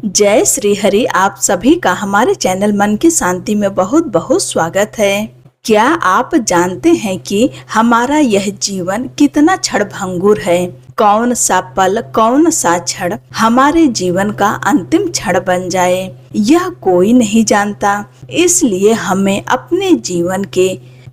जय श्री हरि। आप सभी का हमारे चैनल मन की शांति में बहुत बहुत स्वागत है। क्या आप जानते हैं कि हमारा यह जीवन कितना क्षणभंगुर है। कौन सा पल, कौन सा क्षण हमारे जीवन का अंतिम क्षण बन जाए, यह कोई नहीं जानता। इसलिए हमें अपने जीवन के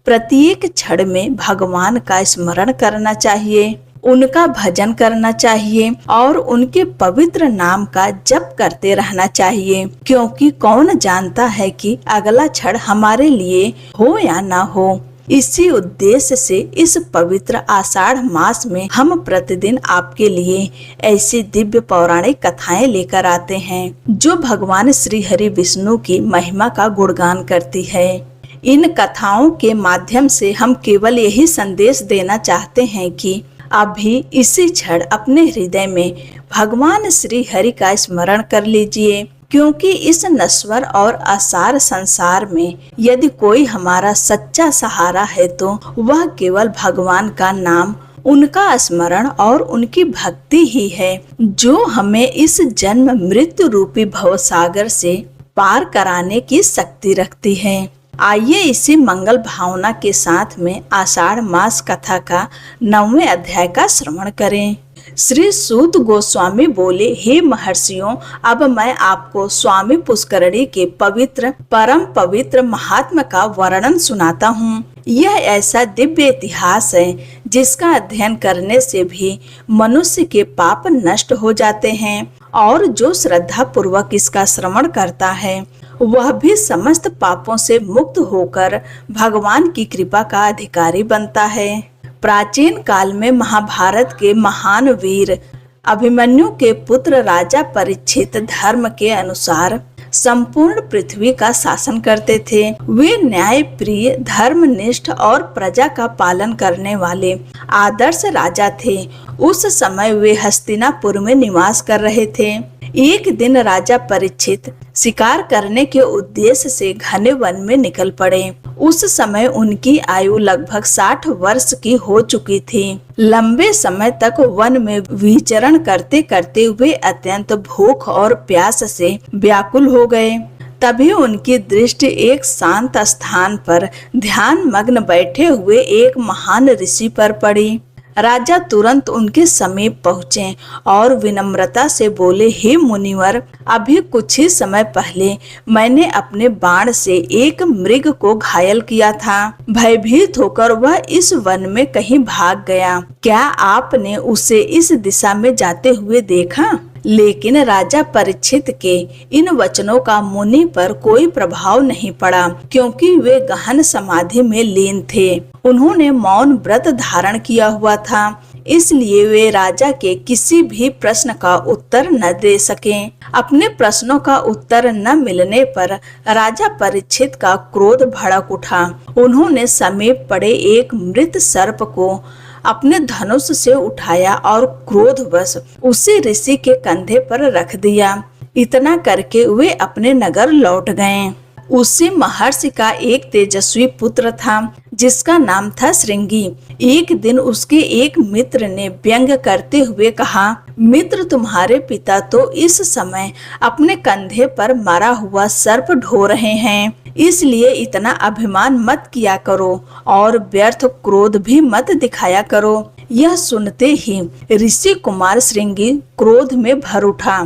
प्रत्येक क्षण में भगवान का स्मरण करना चाहिए, उनका भजन करना चाहिए और उनके पवित्र नाम का जप करते रहना चाहिए, क्योंकि कौन जानता है कि अगला क्षण हमारे लिए हो या ना हो। इसी उद्देश्य से इस पवित्र आषाढ़ मास में हम प्रतिदिन आपके लिए ऐसी दिव्य पौराणिक कथाएं लेकर आते हैं जो भगवान श्री हरि विष्णु की महिमा का गुणगान करती है। इन कथाओं के माध्यम से हम केवल यही संदेश देना चाहते हैं कि अभी इसी क्षण अपने हृदय में भगवान श्री हरि का स्मरण कर लीजिए, क्योंकि इस नश्वर और असार संसार में यदि कोई हमारा सच्चा सहारा है तो वह केवल भगवान का नाम, उनका स्मरण और उनकी भक्ति ही है, जो हमें इस जन्म मृत्यु रूपी भवसागर से पार कराने की शक्ति रखती है। आइए इसी मंगल भावना के साथ में आषाढ़ मास कथा का 9वें अध्याय का श्रवण करें। श्री सूत गोस्वामी बोले, हे महर्षियों, अब मैं आपको स्वामी पुष्करणी के पवित्र परम पवित्र महात्मा का वर्णन सुनाता हूँ। यह ऐसा दिव्य इतिहास है जिसका अध्ययन करने से भी मनुष्य के पाप नष्ट हो जाते हैं और जो श्रद्धा पूर्वक इसका श्रवण करता है वह भी समस्त पापों से मुक्त होकर भगवान की कृपा का अधिकारी बनता है। प्राचीन काल में महाभारत के महान वीर अभिमन्यु के पुत्र राजा परीक्षित धर्म के अनुसार संपूर्ण पृथ्वी का शासन करते थे। वे न्याय प्रिय, धर्मनिष्ठ और प्रजा का पालन करने वाले आदर्श राजा थे। उस समय वे हस्तिनापुर में निवास कर रहे थे। एक दिन राजा परीक्षित शिकार करने के उद्देश्य से घने वन में निकल पड़े। उस समय उनकी आयु लगभग 60 वर्ष की हो चुकी थी। लंबे समय तक वन में विचरण करते करते वे अत्यंत भूख और प्यास से व्याकुल हो गए। तभी उनकी दृष्टि एक शांत स्थान पर ध्यान मग्न बैठे हुए एक महान ऋषि पर पड़ी। राजा तुरंत उनके समीप पहुँचे और विनम्रता से बोले, हे मुनिवर, अभी कुछ ही समय पहले मैंने अपने बाण से एक मृग को घायल किया था। भयभीत होकर वह इस वन में कहीं भाग गया। क्या आपने उसे इस दिशा में जाते हुए देखा? लेकिन राजा परीक्षित के इन वचनों का मुनि पर कोई प्रभाव नहीं पड़ा, क्योंकि वे गहन समाधि में लीन थे। उन्होंने मौन व्रत धारण किया हुआ था, इसलिए वे राजा के किसी भी प्रश्न का उत्तर न दे सके। अपने प्रश्नों का उत्तर न मिलने पर राजा परीक्षित का क्रोध भड़क उठा। उन्होंने समीप पड़े एक मृत सर्प को अपने धनुष से उठाया और क्रोधवश उसे ऋषि के कंधे पर रख दिया। इतना करके वे अपने नगर लौट गए। उसी महर्षि का एक तेजस्वी पुत्र था जिसका नाम था श्रृंगी। एक दिन उसके एक मित्र ने व्यंग करते हुए कहा, मित्र, तुम्हारे पिता तो इस समय अपने कंधे पर मरा हुआ सर्प ढो रहे हैं, इसलिए इतना अभिमान मत किया करो और व्यर्थ क्रोध भी मत दिखाया करो। यह सुनते ही ऋषि कुमार श्रृंगी क्रोध में भर उठा।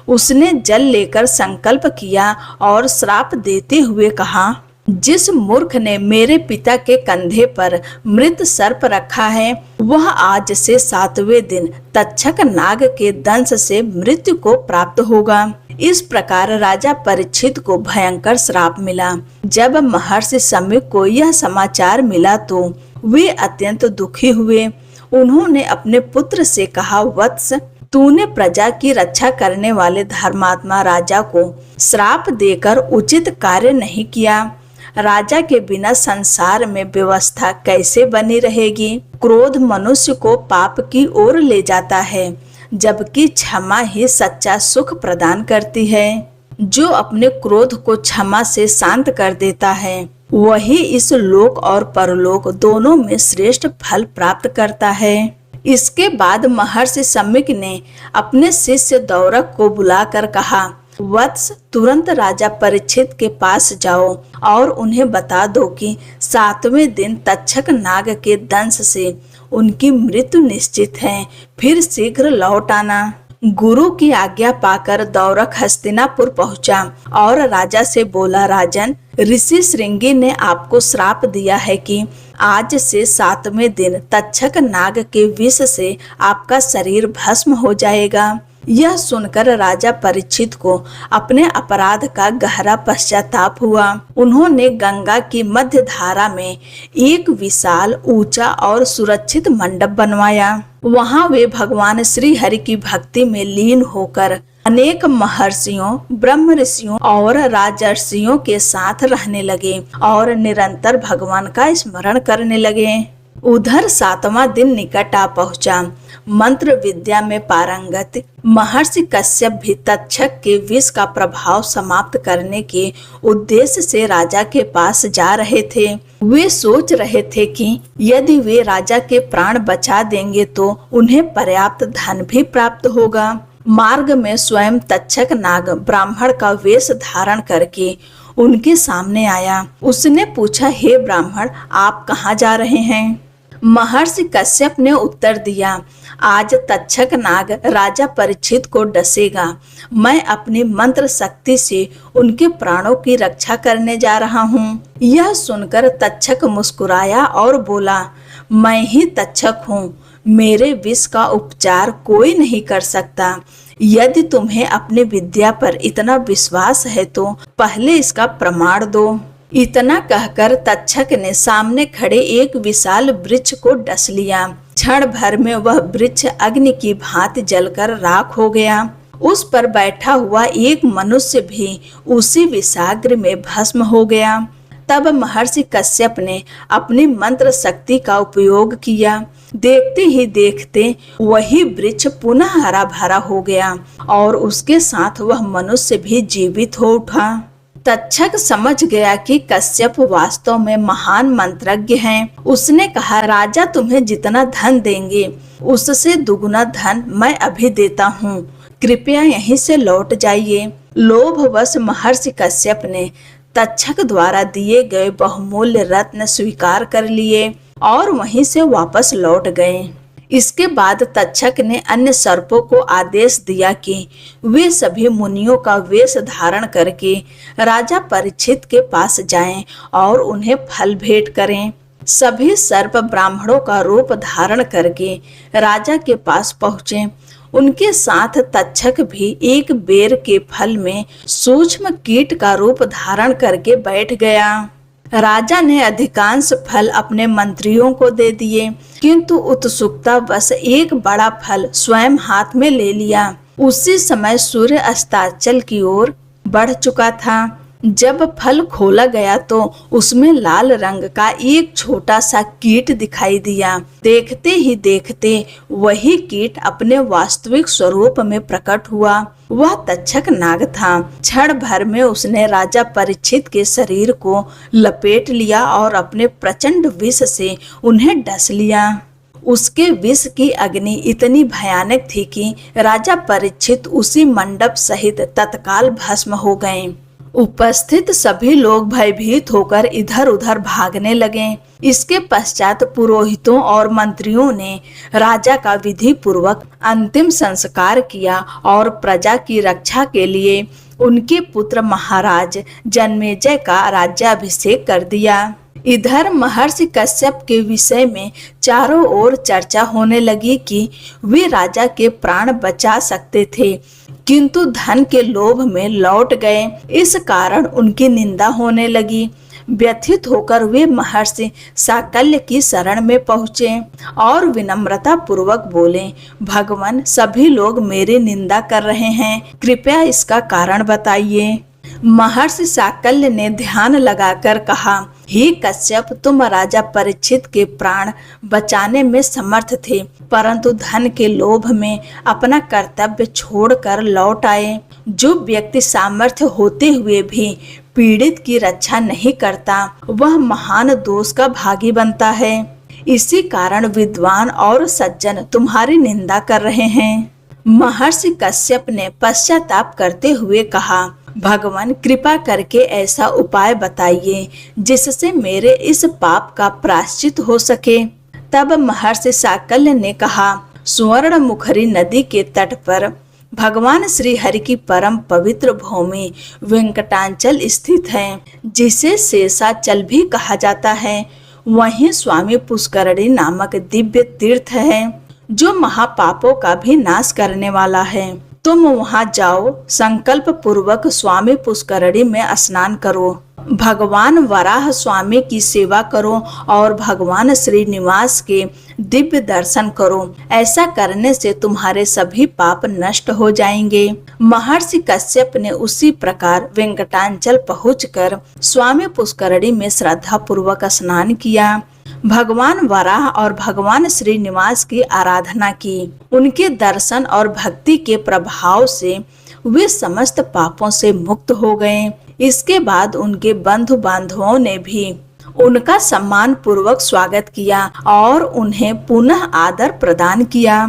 उसने जल लेकर संकल्प किया और श्राप देते हुए कहा, जिस मूर्ख ने मेरे पिता के कंधे पर मृत सर्प रखा है वह आज से 7वें दिन तक्षक नाग के दंश से मृत्यु को प्राप्त होगा। इस प्रकार राजा परीक्षित को भयंकर श्राप मिला। जब महर्षि सम्यक को यह समाचार मिला तो वे अत्यंत दुखी हुए। उन्होंने अपने पुत्र से कहा, वत्स, तूने प्रजा की रक्षा करने वाले धर्मात्मा राजा को श्राप देकर उचित कार्य नहीं किया। राजा के बिना संसार में व्यवस्था कैसे बनी रहेगी? क्रोध मनुष्य को पाप की ओर ले जाता है, जबकि क्षमा ही सच्चा सुख प्रदान करती है। जो अपने क्रोध को क्षमा से शांत कर देता है वही इस लोक और परलोक दोनों में श्रेष्ठ फल प्राप्त करता है। इसके बाद महर्षि सम्यक ने अपने शिष्य दौरक को बुलाकर कहा, वत्स, तुरंत राजा परीक्षित के पास जाओ और उन्हें बता दो कि 7वें दिन तक्षक नाग के दंश से उनकी मृत्यु निश्चित है, फिर शीघ्र लौट आना। गुरु की आज्ञा पाकर दौरक हस्तिनापुर पहुंचा और राजा से बोला, राजन, ऋषि श्रृंगी ने आपको श्राप दिया है कि आज से 7वें दिन तक्षक नाग के विष से आपका शरीर भस्म हो जाएगा। यह सुनकर राजा परीक्षित को अपने अपराध का गहरा पश्चाताप हुआ। उन्होंने गंगा की मध्य धारा में एक विशाल, ऊंचा और सुरक्षित मंडप बनवाया। वहां वे भगवान श्री हरि की भक्ति में लीन होकर अनेक महर्षियों, ब्रह्म ऋषियों और राजर्षियों के साथ रहने लगे और निरंतर भगवान का स्मरण करने लगे। उधर 7वां दिन निकट आ पहुंचा। मंत्र विद्या में पारंगत महर्षि कश्यप भी तक्षक के विष का प्रभाव समाप्त करने के उद्देश्य से राजा के पास जा रहे थे। वे सोच रहे थे कि यदि वे राजा के प्राण बचा देंगे तो उन्हें पर्याप्त धन भी प्राप्त होगा। मार्ग में स्वयं तक्षक नाग ब्राह्मण का वेश धारण करके उनके सामने आया। उसने पूछा, हे ब्राह्मण, आप कहाँ जा रहे हैं? महर्षि कश्यप ने उत्तर दिया, आज तक्षक नाग राजा परीक्षित को डसेगा। मैं अपनी मंत्र शक्ति से उनके प्राणों की रक्षा करने जा रहा हूँ। यह सुनकर तक्षक मुस्कुराया और बोला, मैं ही तक्षक हूँ। मेरे विष का उपचार कोई नहीं कर सकता। यदि तुम्हें अपनी विद्या पर इतना विश्वास है तो पहले इसका प्रमाण दो। इतना कहकर तक्षक ने सामने खड़े एक विशाल वृक्ष को डस लिया। क्षण भर में वह वृक्ष अग्नि की भांति जलकर राख हो गया। उस पर बैठा हुआ एक मनुष्य भी उसी विषाग्नि में भस्म हो गया। तब महर्षि कश्यप ने अपनी मंत्र शक्ति का उपयोग किया। देखते ही देखते वही वृक्ष पुनः हरा भरा हो गया और उसके साथ वह मनुष्य भी जीवित हो उठा। तक्षक समझ गया कि कश्यप वास्तव में महान मंत्रज्ञ हैं। उसने कहा, राजा तुम्हें जितना धन देंगे उससे दुगुना धन मैं अभी देता हूँ। कृपया यहीं से लौट जाइए। लोभवश महर्षि कश्यप ने तक्षक द्वारा दिए गए बहुमूल्य रत्न स्वीकार कर लिए और वहीं से वापस लौट गए। इसके बाद तक्षक ने अन्य सर्पों को आदेश दिया कि वे सभी मुनियों का वेश धारण करके राजा परीक्षित के पास जाएं और उन्हें फल भेंट करें। सभी सर्प ब्राह्मणों का रूप धारण करके राजा के पास पहुँचे। उनके साथ तक्षक भी एक बेर के फल में सूक्ष्म कीट का रूप धारण करके बैठ गया। राजा ने अधिकांश फल अपने मंत्रियों को दे दिए, किंतु उत्सुकतावश एक बड़ा फल स्वयं हाथ में ले लिया। उसी समय सूर्य अस्ताचल की ओर बढ़ चुका था। जब फल खोला गया तो उसमें लाल रंग का एक छोटा सा कीट दिखाई दिया। देखते ही देखते वही कीट अपने वास्तविक स्वरूप में प्रकट हुआ। वह तक्षक नाग था। क्षण भर में उसने राजा परीक्षित के शरीर को लपेट लिया और अपने प्रचंड विष से उन्हें डस लिया। उसके विष की अग्नि इतनी भयानक थी कि राजा परीक्षित उसी मंडप सहित तत्काल भस्म हो गए। उपस्थित सभी लोग भयभीत होकर इधर उधर भागने लगे। इसके पश्चात पुरोहितों और मंत्रियों ने राजा का विधि पूर्वक अंतिम संस्कार किया और प्रजा की रक्षा के लिए उनके पुत्र महाराज जन्मेजय का राज्याभिषेक कर दिया। इधर महर्षि कश्यप के विषय में चारों ओर चर्चा होने लगी कि वे राजा के प्राण बचा सकते थे, किंतु धन के लोभ में लौट गए। इस कारण उनकी निंदा होने लगी। व्यथित होकर वे महर्षि साकल्य की शरण में पहुँचे और विनम्रता पूर्वक बोले, भगवान, सभी लोग मेरी निंदा कर रहे हैं, कृपया इसका कारण बताइए। महर्षि साकल्य ने ध्यान लगाकर कहा, हे कश्यप, तुम राजा परीक्षित के प्राण बचाने में समर्थ थे, परंतु धन के लोभ में अपना कर्तव्य छोड़कर लौट आए। जो व्यक्ति सामर्थ्य होते हुए भी पीड़ित की रक्षा नहीं करता, वह महान दोष का भागी बनता है। इसी कारण विद्वान और सज्जन तुम्हारी निंदा कर रहे हैं। महर्षि कश्यप ने पश्चाताप करते हुए कहा, भगवान कृपा करके ऐसा उपाय बताइए जिससे मेरे इस पाप का प्रायश्चित हो सके। तब महर्षि शाकल्य ने कहा, स्वर्ण मुखरी नदी के तट पर भगवान श्री हरि की परम पवित्र भूमि वेंकटाचल स्थित है, जिसे शेषाचल भी कहा जाता है। वहीं स्वामी पुष्करणी नामक दिव्य तीर्थ है, जो महापापों का भी नाश करने वाला है। तुम वहां जाओ, संकल्प पूर्वक स्वामी पुष्करणी में स्नान करो, भगवान वराह स्वामी की सेवा करो और भगवान श्रीनिवास के दिव्य दर्शन करो। ऐसा करने से तुम्हारे सभी पाप नष्ट हो जाएंगे। महर्षि कश्यप ने उसी प्रकार वेंकटाचल पहुंचकर स्वामी पुष्करणी में श्रद्धा पूर्वक स्नान किया, भगवान वराह और भगवान श्रीनिवास की आराधना की। उनके दर्शन और भक्ति के प्रभाव से वे समस्त पापों से मुक्त हो गए। इसके बाद उनके बंधु बांधवों ने भी उनका सम्मान पूर्वक स्वागत किया और उन्हें पुनः आदर प्रदान किया।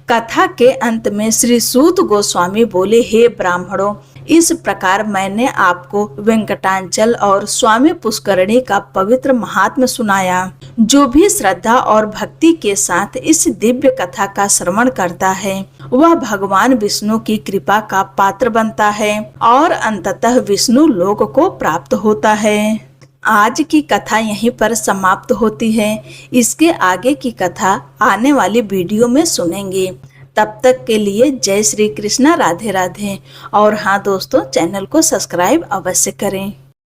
कथा के अंत में श्री सूत गोस्वामी बोले, हे ब्राह्मणों, इस प्रकार मैंने आपको वेंकटाचल और स्वामी पुष्करणी का पवित्र महात्म्य सुनाया। जो भी श्रद्धा और भक्ति के साथ इस दिव्य कथा का श्रवण करता है, वह भगवान विष्णु की कृपा का पात्र बनता है और अंततः विष्णु लोक को प्राप्त होता है। आज की कथा यहीं पर समाप्त होती है। इसके आगे की कथा आने वाली वीडियो में सुनेंगे। तब तक के लिए जय श्री कृष्णा, राधे राधे। और हाँ दोस्तों, चैनल को सब्सक्राइब अवश्य करें।